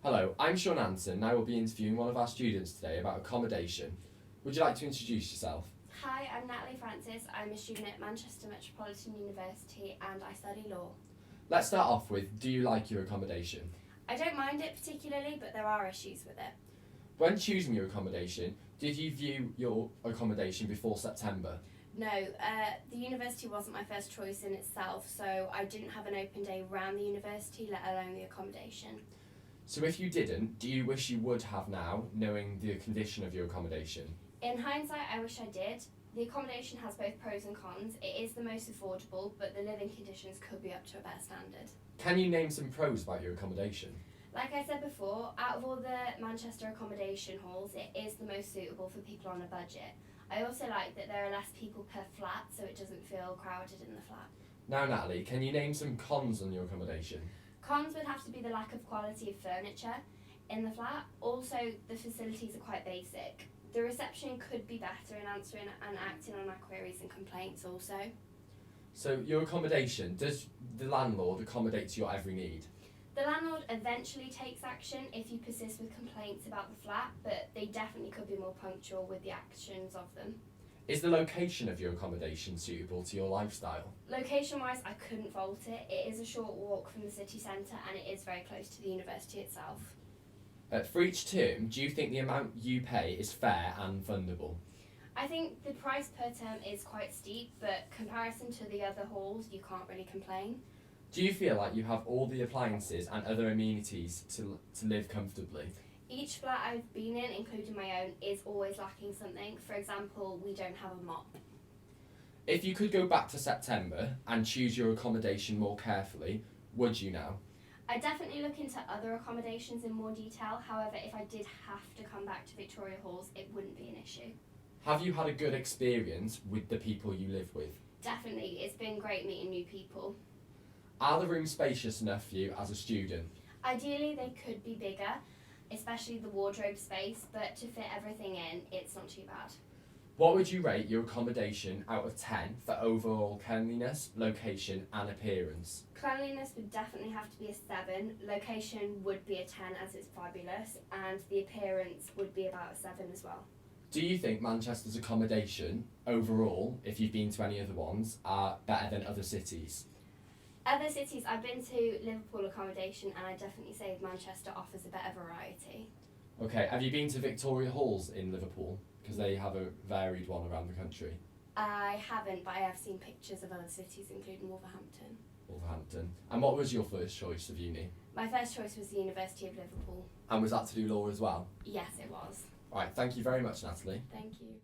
Hello, I'm Sean Anson and I will be interviewing one of our students today about accommodation. Would you like to introduce yourself? Hi, I'm Natalie Francis. I'm a student at Manchester Metropolitan University and I study law. Let's start off with, do you like your accommodation? I don't mind it particularly, but there are issues with it. When choosing your accommodation, did you view your accommodation before September? No, the university wasn't my first choice in itself, so I didn't have an open day around the university, let alone the accommodation. So if you didn't, do you wish you would have now, knowing the condition of your accommodation? In hindsight, I wish I did. The accommodation has both pros and cons. It is the most affordable, but the living conditions could be up to a better standard. Can you name some pros about your accommodation? Like I said before, out of all the Manchester accommodation halls, it is the most suitable for people on a budget. I also like that there are less people per flat, so it doesn't feel crowded in the flat. Now Natalie, can you name some cons on your accommodation? Cons would have to be the lack of quality of furniture in the flat. Also, the facilities are quite basic. The reception could be better in answering and acting on our queries and complaints also. So your accommodation, does the landlord accommodate to your every need? The landlord eventually takes action if you persist with complaints about the flat, but they definitely could be more punctual with the actions of them. Is the location of your accommodation suitable to your lifestyle? Location-wise, I couldn't fault it. It is a short walk from the city centre and it is very close to the university itself. For each term, do you think the amount you pay is fair and fundable? I think the price per term is quite steep, but comparison to the other halls, you can't really complain. Do you feel like you have all the appliances and other amenities to live comfortably? Each flat I've been in, including my own, is always lacking something. For example, we don't have a mop. If you could go back to September and choose your accommodation more carefully, would you now? I definitely look into other accommodations in more detail. However, if I did have to come back to Victoria Halls, it wouldn't be an issue. Have you had a good experience with the people you live with? Definitely, it's been great meeting new people. Are the rooms spacious enough for you as a student? Ideally, they could be bigger, especially the wardrobe space, but to fit everything in, it's not too bad. What would you rate your accommodation out of 10 for overall cleanliness, location and appearance? Cleanliness would definitely have to be a 7, location would be a 10 as it's fabulous, and the appearance would be about a 7 as well. Do you think Manchester's accommodation, overall, if you've been to any other ones, are better than other cities? Other cities, I've been to Liverpool accommodation and I definitely say Manchester offers a better variety. Okay, have you been to Victoria Halls in Liverpool? Because they have a varied one around the country. I haven't, but I have seen pictures of other cities, including Wolverhampton. Wolverhampton. And what was your first choice of uni? My first choice was the University of Liverpool. And was that to do law as well? Yes, it was. Alright, thank you very much, Natalie. Thank you.